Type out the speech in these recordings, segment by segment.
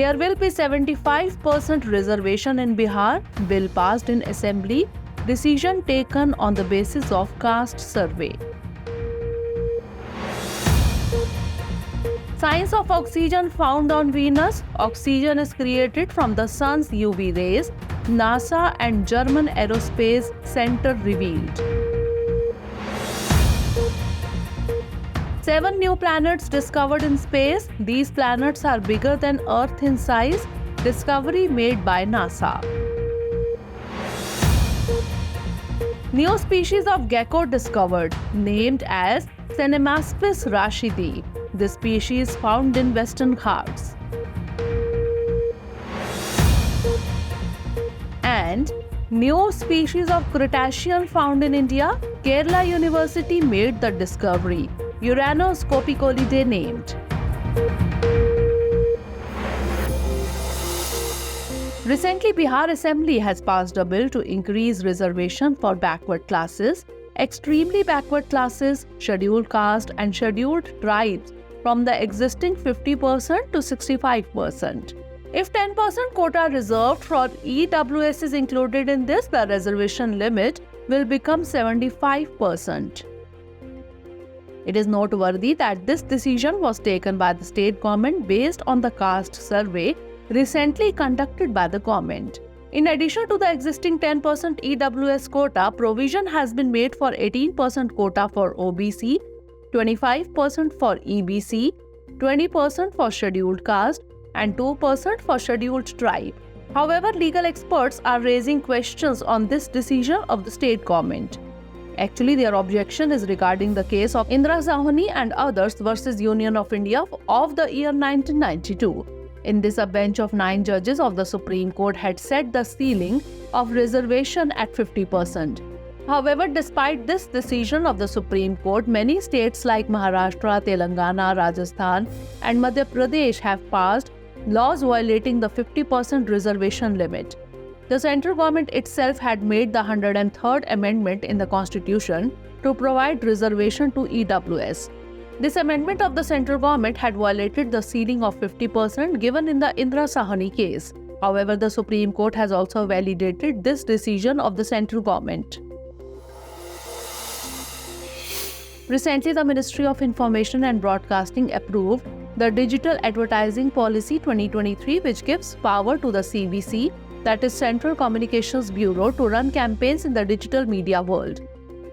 There will be 75% reservation in Bihar, bill passed in Assembly, decision taken on the basis of caste survey. Science of oxygen found on Venus. Oxygen is created from the sun's UV rays, NASA and German Aerospace Center revealed. 7 new planets discovered in space. These planets are bigger than Earth in size. Discovery made by NASA. New species of gecko discovered, named as Cinemaspis rashidi. This species found in Western Ghats. And new species of crustacean found in India. Kerala University made the discovery. Uranus Copicolidae named. Recently, Bihar Assembly has passed a bill to increase reservation for backward classes, extremely backward classes, scheduled caste and scheduled tribes from the existing 50% to 65%. If 10% quota reserved for EWS is included in this, the reservation limit will become 75%. It is noteworthy that this decision was taken by the state government based on the caste survey recently conducted by the government. In addition to the existing 10% EWS quota, provision has been made for 18% quota for OBC, 25% for EBC, 20% for scheduled caste, and 2% for scheduled tribe. However, legal experts are raising questions on this decision of the state government. Actually, their objection is regarding the case of Indra Sahni and others versus Union of India of the year 1992. In this, a bench of 9 judges of the Supreme Court had set the ceiling of reservation at 50%. However, despite this decision of the Supreme Court, many states like Maharashtra, Telangana, Rajasthan, and Madhya Pradesh have passed laws violating the 50% reservation limit. The central government itself had made the 103rd Amendment in the Constitution to provide reservation to EWS. This amendment of the central government had violated the ceiling of 50% given in the Indra Sahni case. However, the Supreme Court has also validated this decision of the central government. Recently, the Ministry of Information and Broadcasting approved the Digital Advertising Policy 2023, which gives power to the CBC, that is Central Communications Bureau, to run campaigns in the digital media world.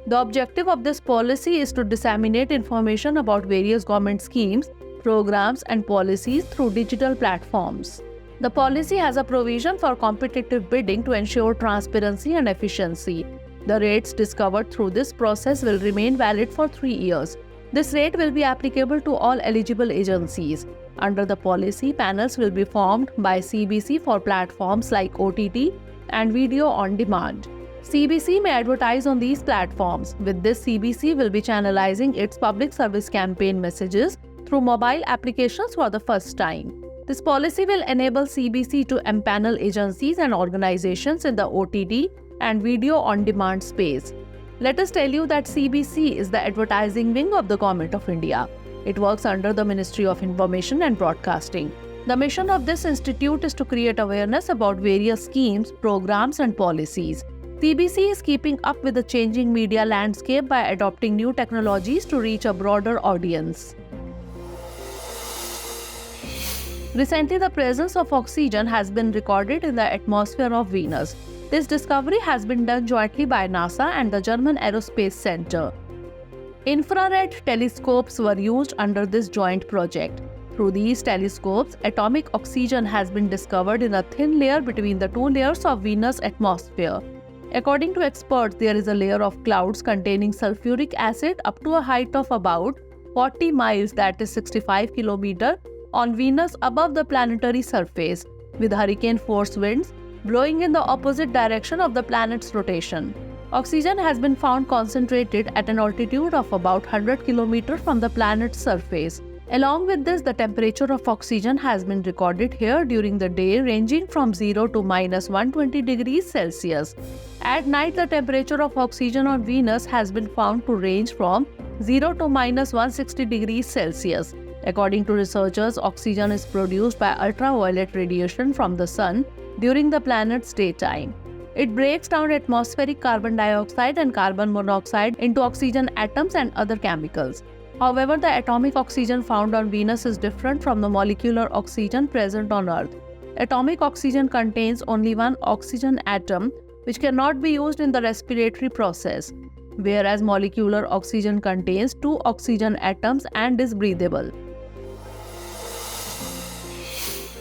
The objective of this policy is to disseminate information about various government schemes, programs, and policies through digital platforms. The policy has a provision for competitive bidding to ensure transparency and efficiency. The rates discovered through this process will remain valid for 3 years. This rate will be applicable to all eligible agencies. Under the policy, panels will be formed by CBC for platforms like OTT and video on demand. CBC may advertise on these platforms. With this, CBC will be channelizing its public service campaign messages through mobile applications for the first time. This policy will enable CBC to empanel agencies and organizations in the OTT and video on demand space. Let us tell you that CBC is the advertising wing of the Government of India. It works under the Ministry of Information and Broadcasting. The mission of this institute is to create awareness about various schemes, programs, and policies. CBC is keeping up with the changing media landscape by adopting new technologies to reach a broader audience. Recently, the presence of oxygen has been recorded in the atmosphere of Venus. This discovery has been done jointly by NASA and the German Aerospace Center. Infrared telescopes were used under this joint project. Through these telescopes, atomic oxygen has been discovered in a thin layer between the 2 layers of Venus' atmosphere. According to experts, there is a layer of clouds containing sulfuric acid up to a height of about 40 miles, that is 65 kilometers, on Venus above the planetary surface, with hurricane-force winds blowing in the opposite direction of the planet's rotation. Oxygen has been found concentrated at an altitude of about 100 km from the planet's surface. Along with this, the temperature of oxygen has been recorded here during the day, ranging from 0 to minus 120 degrees Celsius. At night, the temperature of oxygen on Venus has been found to range from 0 to minus 160 degrees Celsius. According to researchers, oxygen is produced by ultraviolet radiation from the sun during the planet's daytime. It breaks down atmospheric carbon dioxide and carbon monoxide into oxygen atoms and other chemicals. However, the atomic oxygen found on Venus is different from the molecular oxygen present on Earth. Atomic oxygen contains only one oxygen atom, which cannot be used in the respiratory process, whereas molecular oxygen contains two oxygen atoms and is breathable.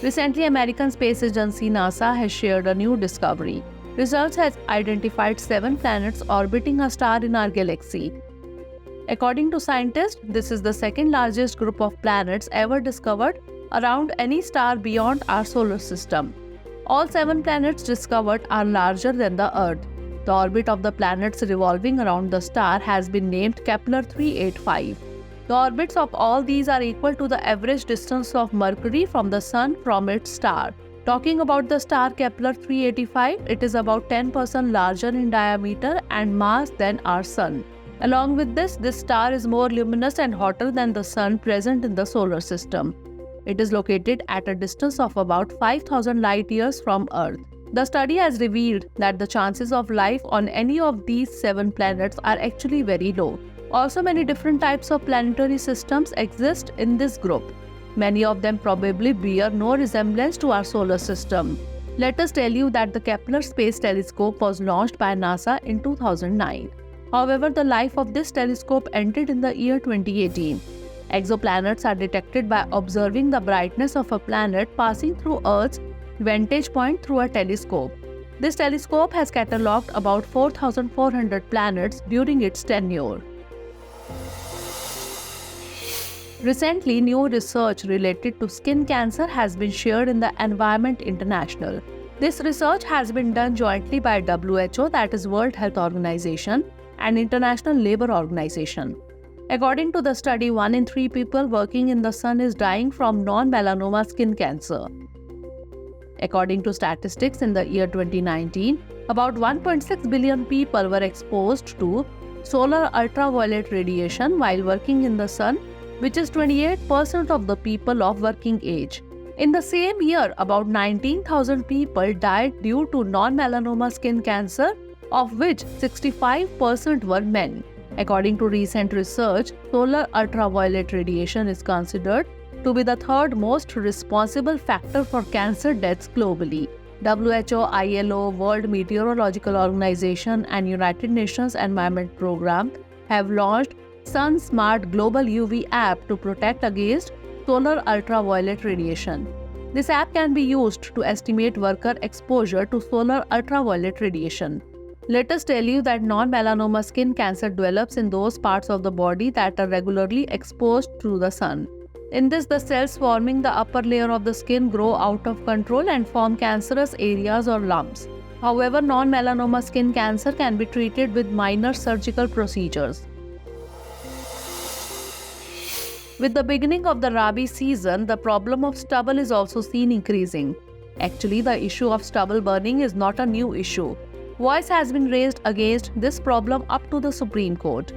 Recently, American Space Agency NASA has shared a new discovery. Research has identified 7 planets orbiting a star in our galaxy. According to scientists, this is the second largest group of planets ever discovered around any star beyond our solar system. All 7 planets discovered are larger than the Earth. The orbit of the planets revolving around the star has been named Kepler 385. The orbits of all these are equal to the average distance of Mercury from the Sun from its star. Talking about the star Kepler 385, it is about 10% larger in diameter and mass than our Sun. Along with this star is more luminous and hotter than the Sun present in the solar system. It is located at a distance of about 5,000 light years from Earth. The study has revealed that the chances of life on any of these 7 planets are actually very low. Also, many different types of planetary systems exist in this group. Many of them probably bear no resemblance to our solar system. Let us tell you that the Kepler Space Telescope was launched by NASA in 2009. However, the life of this telescope ended in the year 2018. Exoplanets are detected by observing the brightness of a planet passing through Earth's vantage point through a telescope. This telescope has catalogued about 4,400 planets during its tenure. Recently, new research related to skin cancer has been shared in the Environment International. This research has been done jointly by WHO, that is World Health Organization, and International Labour Organization. According to the study, 1 in 3 people working in the sun is dying from non-melanoma skin cancer. According to statistics, in the year 2019, about 1.6 billion people were exposed to solar ultraviolet radiation while working in the sun, which is 28% of the people of working age. In the same year, about 19,000 people died due to non-melanoma skin cancer, of which 65% were men. According to recent research, solar ultraviolet radiation is considered to be the third most responsible factor for cancer deaths globally. WHO, ILO, World Meteorological Organization, and United Nations Environment Programme have launched Sun Smart Global UV app to protect against solar ultraviolet radiation. This app can be used to estimate worker exposure to solar ultraviolet radiation. Let us tell you that non-melanoma skin cancer develops in those parts of the body that are regularly exposed to the sun. In this, the cells forming the upper layer of the skin grow out of control and form cancerous areas or lumps. However, non-melanoma skin cancer can be treated with minor surgical procedures. With the beginning of the Rabi season, the problem of stubble is also seen increasing. Actually, the issue of stubble burning is not a new issue. Voice has been raised against this problem up to the Supreme Court.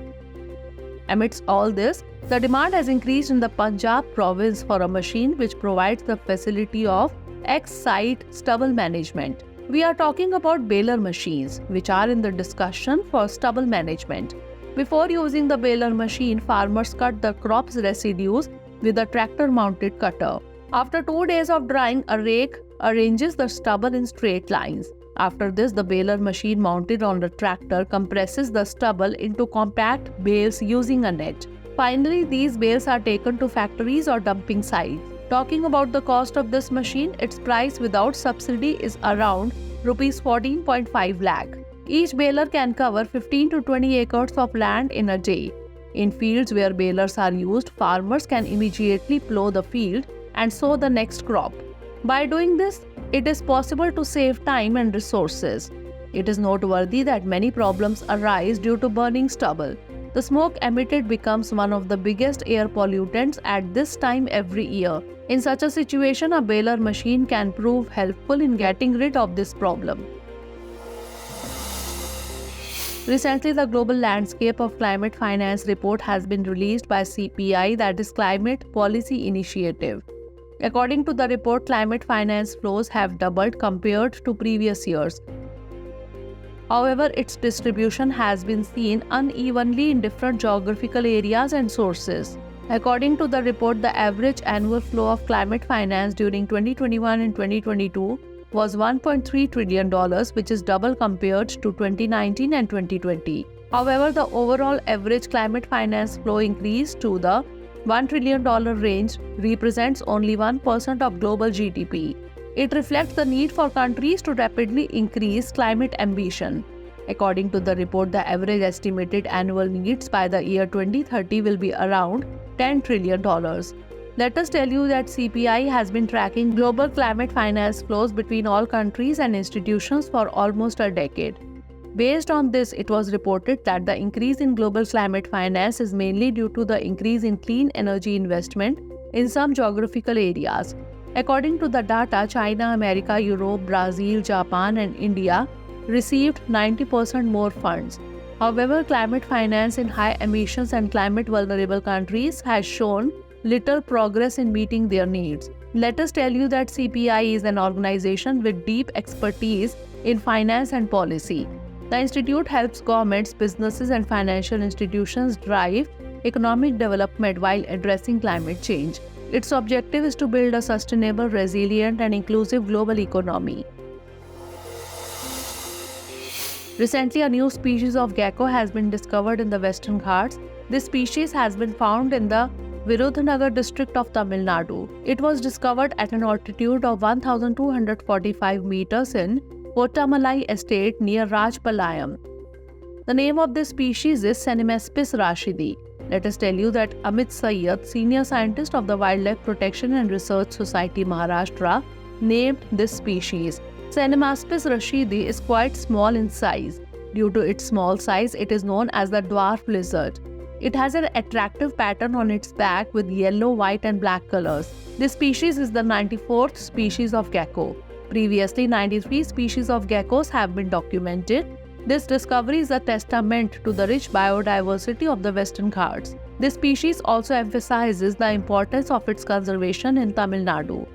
Amidst all this, the demand has increased in the Punjab province for a machine which provides the facility of X-site stubble management. We are talking about Baler machines, which are in the discussion for stubble management. Before using the baler machine, farmers cut the crop's residues with a tractor-mounted cutter. After 2 days of drying, a rake arranges the stubble in straight lines. After this, the baler machine mounted on the tractor compresses the stubble into compact bales using a net. Finally, these bales are taken to factories or dumping sites. Talking about the cost of this machine, its price without subsidy is around Rs 14.5 lakh. Each baler can cover 15 to 20 acres of land in a day. In fields where balers are used, farmers can immediately plow the field and sow the next crop. By doing this, it is possible to save time and resources. It is noteworthy that many problems arise due to burning stubble. The smoke emitted becomes one of the biggest air pollutants at this time every year. In such a situation, a baler machine can prove helpful in getting rid of this problem. Recently, the Global Landscape of Climate Finance report has been released by CPI, that is Climate Policy Initiative. According to the report, climate finance flows have doubled compared to previous years. However, its distribution has been seen unevenly in different geographical areas and sources. According to the report, the average annual flow of climate finance during 2021 and 2022 was $1.3 trillion, which is double compared to 2019 and 2020. However, the overall average climate finance flow increase to the $1 trillion range represents only 1% of global GDP. It reflects the need for countries to rapidly increase climate ambition. According to the report, the average estimated annual needs by the year 2030 will be around $10 trillion. Let us tell you that CPI has been tracking global climate finance flows between all countries and institutions for almost a decade. Based on this, it was reported that the increase in global climate finance is mainly due to the increase in clean energy investment in some geographical areas. According to the data, China, America, Europe, Brazil, Japan, and India received 90% more funds. However, climate finance in high emissions and climate vulnerable countries has shown little progress in meeting their needs. Let us tell you that CPI is an organization with deep expertise in finance and policy. The institute helps governments, businesses, and financial institutions drive economic development while addressing climate change. Its objective is to build a sustainable, resilient, and inclusive global economy. Recently, a new species of gecko has been discovered in the Western Ghats. This species has been found in the Virudhunagar district of Tamil Nadu. It was discovered at an altitude of 1,245 meters in Kottamalai estate near Rajpalayam. The name of this species is Senemespis rashidi. Let us tell you that Amit Sayyed, senior scientist of the Wildlife Protection and Research Society Maharashtra, named this species. Senemespis rashidi is quite small in size. Due to its small size, it is known as the dwarf lizard. It has an attractive pattern on its back with yellow, white, and black colors. This species is the 94th species of gecko. Previously, 93 species of geckos have been documented. This discovery is a testament to the rich biodiversity of the Western Ghats. This species also emphasizes the importance of its conservation in Tamil Nadu.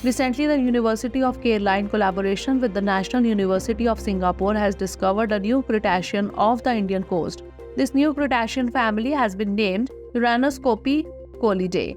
Recently, the University of Kerala, in collaboration with the National University of Singapore, has discovered a new crustacean off the Indian coast. This new crustacean family has been named Uranoscopicolidae.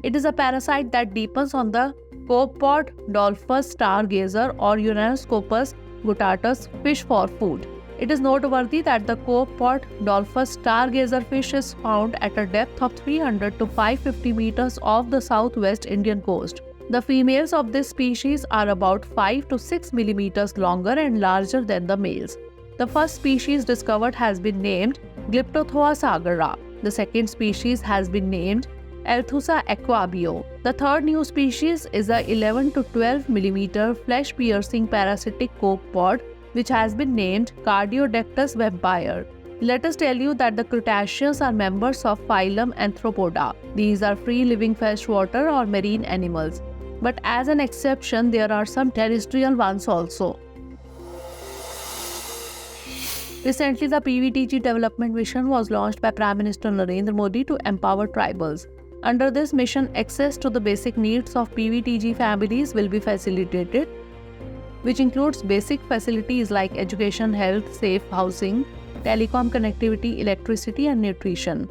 It is a parasite that depends on the copepod dolphus stargazer or Uranoscopus guttatus fish for food. It is noteworthy that the copepod dolphus stargazer fish is found at a depth of 300 to 550 meters off the southwest Indian coast. The females of this species are about 5 to 6 millimeters longer and larger than the males. The first species discovered has been named Glyptothoa sagara. The second species has been named Althusa aquabio. The third new species is a 11 to 12 millimeter flesh-piercing parasitic copepod, which has been named Cardiodectus vampire. Let us tell you that the crustaceans are members of phylum Arthropoda. These are free-living freshwater or marine animals. But as an exception, there are some terrestrial ones also. Recently, the PVTG development mission was launched by Prime Minister Narendra Modi to empower tribals. Under this mission, access to the basic needs of PVTG families will be facilitated, which includes basic facilities like education, health, safe housing, telecom connectivity, electricity, and nutrition.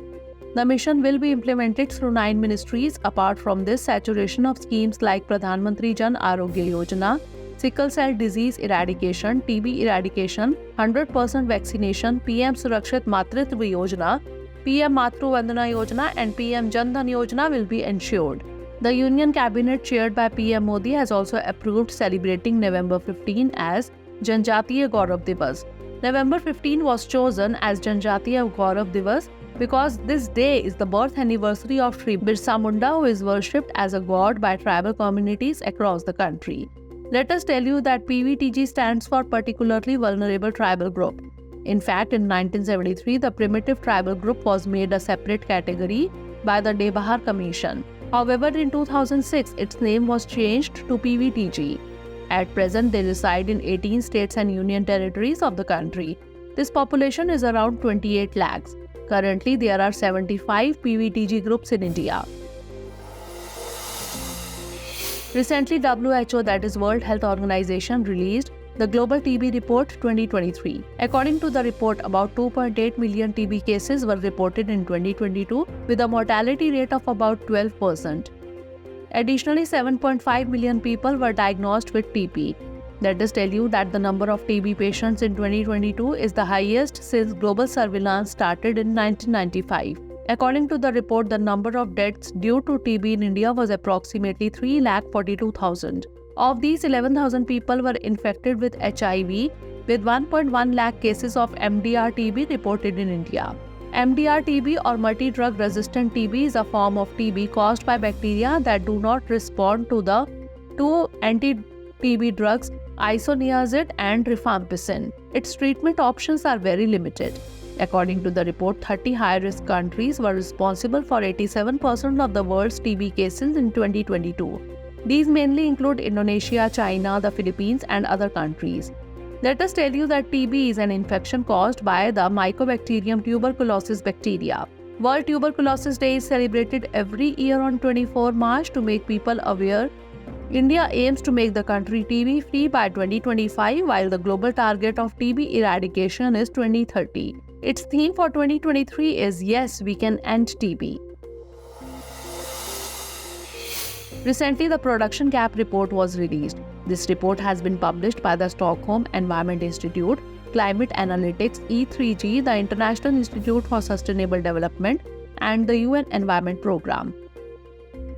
The mission will be implemented through 9 ministries. Apart from this, saturation of schemes like Pradhan Mantri Jan Arogya Yojana, sickle cell disease eradication, TB eradication, 100% vaccination, PM Surakshit Matritva Yojana, PM Matru Vandana Yojana, and PM Jan Dhan Yojana will be ensured. The Union Cabinet chaired by PM Modi has also approved celebrating November 15 as Janjatiya Gaurav Divas. November 15 was chosen as Janjatiya Gaurav Divas because this day is the birth anniversary of Sri Birsa Munda, who is worshipped as a god by tribal communities across the country. Let us tell you that PVTG stands for Particularly Vulnerable Tribal Group. In fact, in 1973, the primitive tribal group was made a separate category by the Debahar Commission. However, in 2006, its name was changed to PVTG. At present, they reside in 18 states and union territories of the country. This population is around 28 lakhs. Currently, there are 75 PVTG groups in India. Recently, WHO, that is World Health Organization, released the Global TB Report 2023. According to the report, about 2.8 million TB cases were reported in 2022 with a mortality rate of about 12%. Additionally, 7.5 million people were diagnosed with TB. Let us tell you that the number of TB patients in 2022 is the highest since global surveillance started in 1995. According to the report, the number of deaths due to TB in India was approximately 3,42,000. Of these, 11,000 people were infected with HIV, with 1.1 lakh cases of MDR-TB reported in India. MDR-TB or multi-drug resistant TB is a form of TB caused by bacteria that do not respond to the two anti-TB drugs, isoniazid and rifampicin. Its treatment options are very limited. According to the report, 30 high-risk countries were responsible for 87% of the world's TB cases in 2022. These mainly include Indonesia, China, the Philippines, and other countries. Let us tell you that TB is an infection caused by the Mycobacterium tuberculosis bacteria. World Tuberculosis Day is celebrated every year on 24 March to make people aware. India aims to make the country TB free by 2025, while the global target of TB eradication is 2030. Its theme for 2023 is Yes, We Can End TB. Recently, the Production Gap Report was released. This report has been published by the Stockholm Environment Institute, Climate Analytics, E3G, the International Institute for Sustainable Development, and the UN Environment Programme.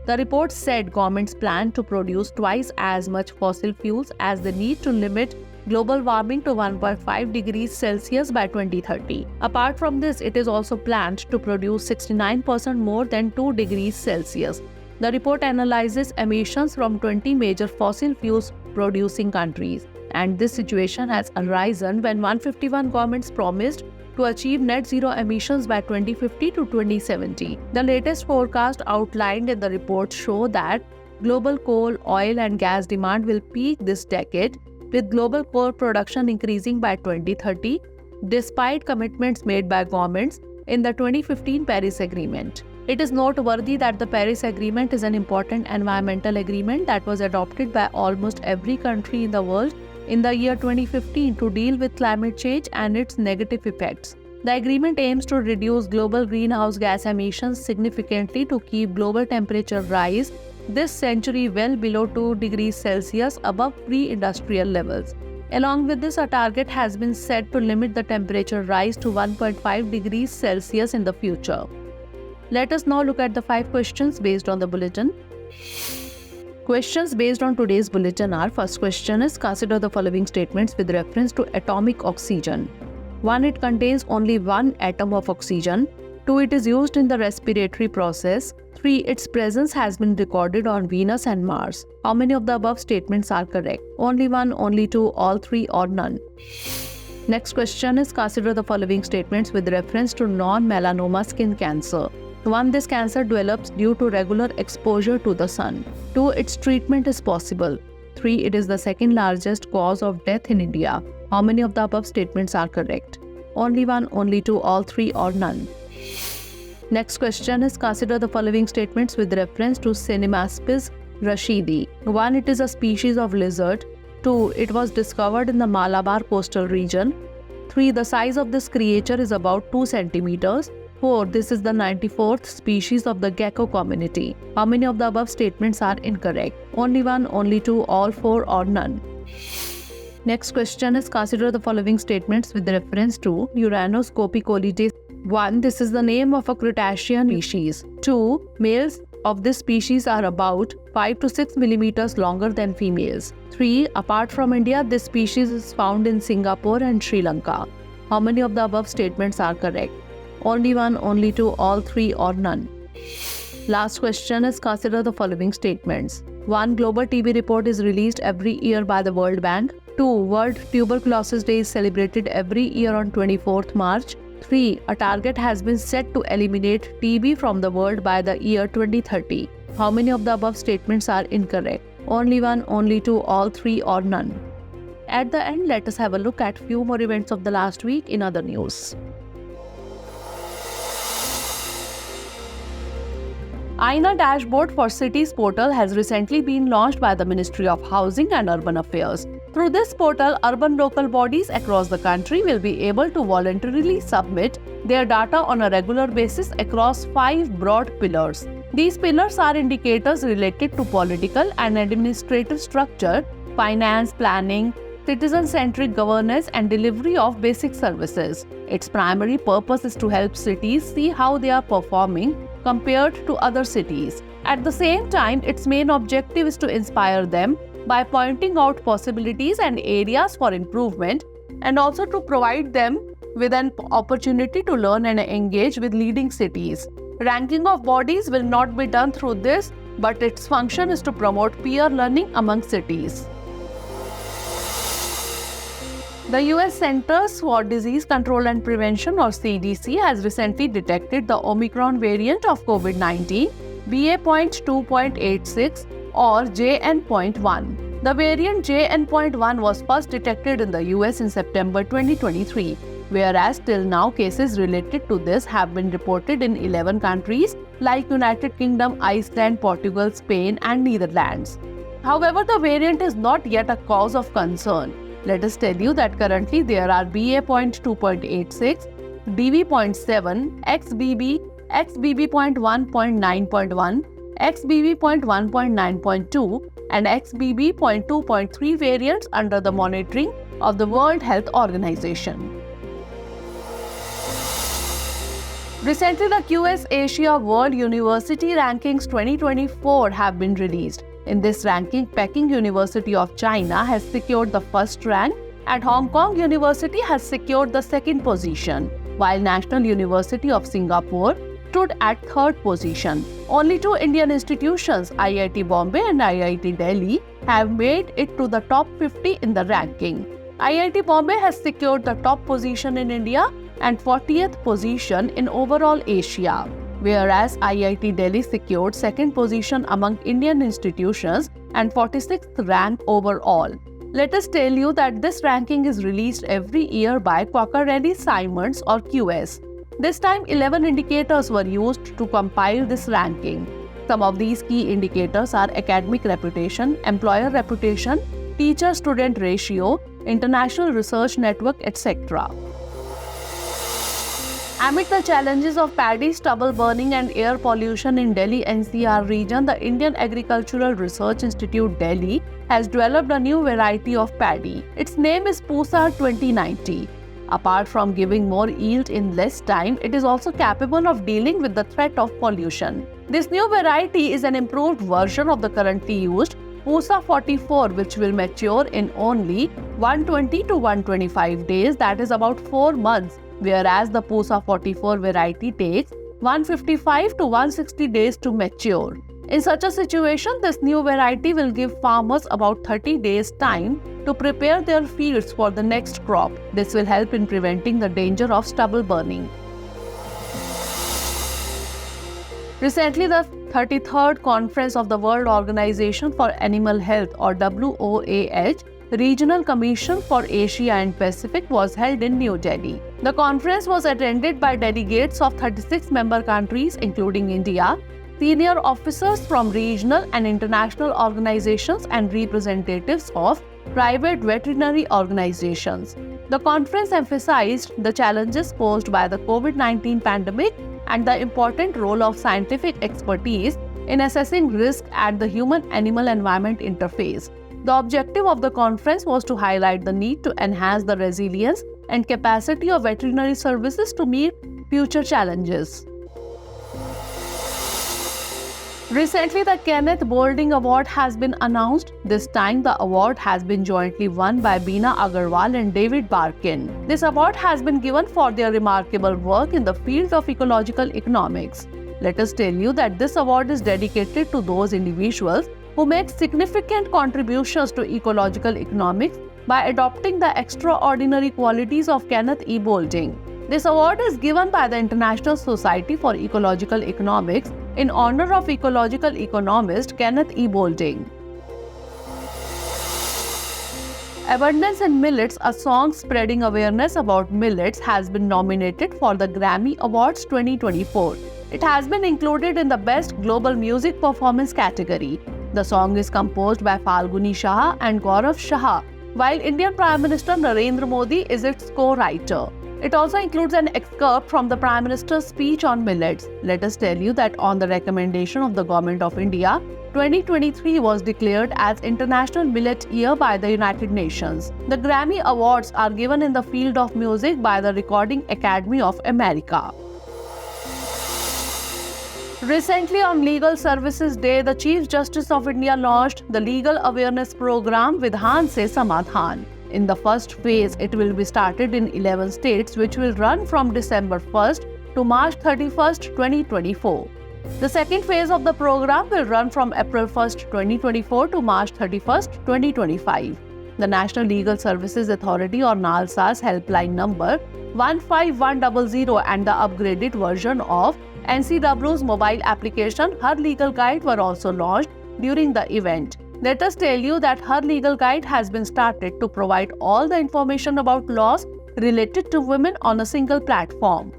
The report said governments plan to produce twice as much fossil fuels as they need to limit global warming to 1.5 degrees Celsius by 2030. Apart from this, it is also planned to produce 69% more than 2 degrees Celsius. The report analyzes emissions from 20 major fossil fuels producing countries, and this situation has arisen when 151 governments promised to achieve net zero emissions by 2050 to 2070. The latest forecast outlined in the report show that global coal, oil, and gas demand will peak this decade, with global coal production increasing by 2030, despite commitments made by governments in the 2015 Paris Agreement. It is noteworthy that the Paris Agreement is an important environmental agreement that was adopted by almost every country in the world in the year 2015 to deal with climate change and its negative effects. The agreement aims to reduce global greenhouse gas emissions significantly to keep global temperature rise this century well below 2 degrees Celsius above pre-industrial levels. Along with this, a target has been set to limit the temperature rise to 1.5 degrees Celsius in the future. Let us now look at the 5 questions based on the bulletin. Questions based on today's bulletin are: first question is, consider the following statements with reference to atomic oxygen. 1. It contains only one atom of oxygen. 2. It is used in the respiratory process. 3. Its presence has been recorded on Venus and Mars. How many of the above statements are correct? Only 1, only 2, all 3, or none? Next question is, consider the following statements with reference to non-melanoma skin cancer. 1. This cancer develops due to regular exposure to the sun. 2. Its treatment is possible. 3. It is the second largest cause of death in India. How many of the above statements are correct? Only 1, only 2, all 3, or none? Next question is, consider the following statements with reference to Cinemaspis rashidi. 1. It is a species of lizard. 2. It was discovered in the Malabar coastal region. 3. The size of this creature is about 2 centimeters. 4. This is the 94th species of the gecko community. How many of the above statements are incorrect? Only 1, only 2, all 4, or none? Next question is, consider the following statements with reference to Uranus copicolidae. 1. This is the name of a crustacean species. 2. Males of this species are about 5 to 6 millimeters longer than females. 3. Apart from India, this species is found in Singapore and Sri Lanka. How many of the above statements are correct? Only 1, only 2, all 3, or none? Last question is, consider the following statements. 1. Global TB report is released every year by the World Bank. 2. World Tuberculosis Day is celebrated every year on 24th March. 3. A target has been set to eliminate TB from the world by the year 2030. How many of the above statements are incorrect? only one, only two, all three, or none? At the end, let us have a look at few more events of the last week in other news. Aina Dashboard for Cities portal has recently been launched by the Ministry of Housing and Urban Affairs. Through this portal, urban local bodies across the country will be able to voluntarily submit their data on a regular basis across 5 broad pillars. These pillars are indicators related to political and administrative structure, finance, planning, citizen-centric governance, and delivery of basic services. Its primary purpose is to help cities see how they are performing compared to other cities. At the same time, its main objective is to inspire them by pointing out possibilities and areas for improvement, and also to provide them with an opportunity to learn and engage with leading cities. Ranking of bodies will not be done through this, but its function is to promote peer learning among cities. The US Centers for Disease Control and Prevention, or CDC, has recently detected the Omicron variant of COVID-19, BA.2.86 or JN.1. The variant JN.1 was first detected in the US in September 2023, whereas till now cases related to this have been reported in 11 countries like United Kingdom, Iceland, Portugal, Spain, and Netherlands. However, the variant is not yet a cause of concern. Let us tell you that currently there are BA.2.86, DV.7, XBB, XBB.1.9.1, XBB.1.9.2, and XBB.2.3 variants under the monitoring of the World Health Organization. Recently, the QS Asia World University Rankings 2024 have been released. In this ranking, Peking University of China has secured the first rank, and Hong Kong University has secured the second position, while National University of Singapore stood at third position. Only 2 Indian institutions, IIT Bombay and IIT Delhi, have made it to the top 50 in the ranking. IIT Bombay has secured the top position in India and 40th position in overall Asia, whereas IIT Delhi secured second position among Indian institutions and 46th rank overall. Let us tell you that this ranking is released every year by Quacquarelli-Symonds or QS. This time, 11 indicators were used to compile this ranking. Some of these key indicators are academic reputation, employer reputation, teacher-student ratio, international research network, etc. Amid the challenges of paddy stubble burning and air pollution in Delhi NCR region, the Indian Agricultural Research Institute Delhi has developed a new variety of paddy. Its name is Pusa 2090. Apart from giving more yield in less time, it is also capable of dealing with the threat of pollution. This new variety is an improved version of the currently used Pusa 44, which will mature in only 120 to 125 days, that is about 4 months, whereas the Pusa 44 variety takes 155 to 160 days to mature. In such a situation, this new variety will give farmers about 30 days time to prepare their fields for the next crop. This will help in preventing the danger of stubble burning. Recently, the 33rd Conference of the World Organization for Animal Health, or WOAH, Regional Commission for Asia and Pacific, was held in New Delhi. The conference was attended by delegates of 36 member countries, including India, senior officers from regional and international organizations, and representatives of private veterinary organizations. The conference emphasized the challenges posed by the COVID-19 pandemic and the important role of scientific expertise in assessing risk at the human-animal environment interface. The objective of the conference was to highlight the need to enhance the resilience and capacity of veterinary services to meet future challenges. Recently, the Kenneth Boulding Award has been announced. This time, the award has been jointly won by Beena Agarwal and David Barkin. This award has been given for their remarkable work in the field of ecological economics. Let us tell you that this award is dedicated to those individuals who make significant contributions to ecological economics by adopting the extraordinary qualities of Kenneth E. Boulding. This award is given by the International Society for Ecological Economics in honor of ecological economist Kenneth E. Boulding. Abundance in Millets, a song spreading awareness about millets, has been nominated for the Grammy Awards 2024. It has been included in the Best Global Music Performance category. The song is composed by Falguni Shah and Gaurav Shah, while Indian Prime Minister Narendra Modi is its co-writer. It also includes an excerpt from the Prime Minister's speech on millets. Let us tell you that on the recommendation of the Government of India, 2023 was declared as International Millet Year by the United Nations. The Grammy Awards are given in the field of music by the Recording Academy of America. Recently on Legal Services Day, the Chief Justice of India launched the Legal Awareness Program Vidhan Se Samadhan. In the first phase, it will be started in 11 states, which will run from December 1st to March 31st, 2024. The second phase of the program will run from April 1st, 2024 to March 31st, 2025. The National Legal Services Authority or NALSA's helpline number 15100 and the upgraded version of NCW's mobile application Her Legal Guide were also launched during the event. Let us tell you that Her Legal Guide has been started to provide all the information about laws related to women on a single platform.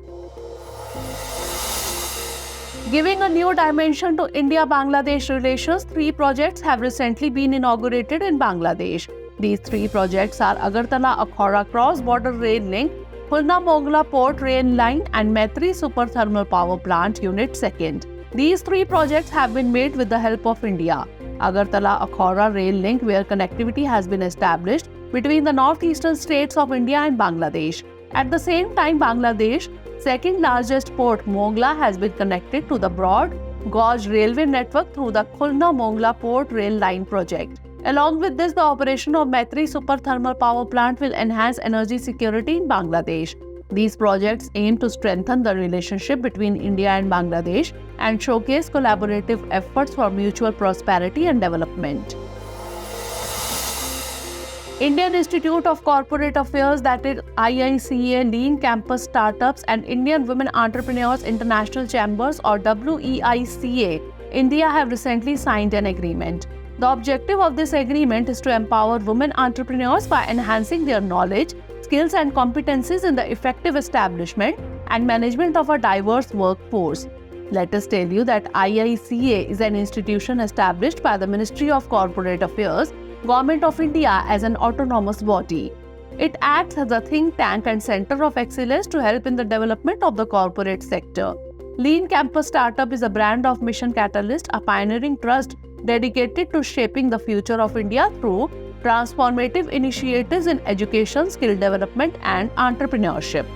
Giving a new dimension to India-Bangladesh relations, 3 projects have recently been inaugurated in Bangladesh. These 3 projects are Agartala-Akhora Cross-Border Rail Link, Khulna-Mongla Port Rail Line and Maitri Super Thermal Power Plant Unit 2nd. These 3 projects have been made with the help of India. Agartala-Akhora Rail Link, where connectivity has been established between the northeastern states of India and Bangladesh. At the same time, Bangladesh's second largest port, Mongla, has been connected to the broad gauge railway network through the Khulna-Mongla Port Rail Line project. Along with this, the operation of Maitri Super Thermal Power Plant will enhance energy security in Bangladesh. These projects aim to strengthen the relationship between India and Bangladesh and showcase collaborative efforts for mutual prosperity and development. Indian Institute of Corporate Affairs, that is IICA, Lean Campus Startups and Indian Women Entrepreneurs International Chambers or WEICA, India have recently signed an agreement. The objective of this agreement is to empower women entrepreneurs by enhancing their knowledge, skills and competencies in the effective establishment and management of a diverse workforce. Let us tell you that IICA is an institution established by the Ministry of Corporate Affairs, Government of India as an autonomous body. It acts as a think tank and center of excellence to help in the development of the corporate sector. Lean Campus Startup is a brand of Mission Catalyst, a pioneering trust dedicated to shaping the future of India through transformative initiatives in education, skill development, and entrepreneurship.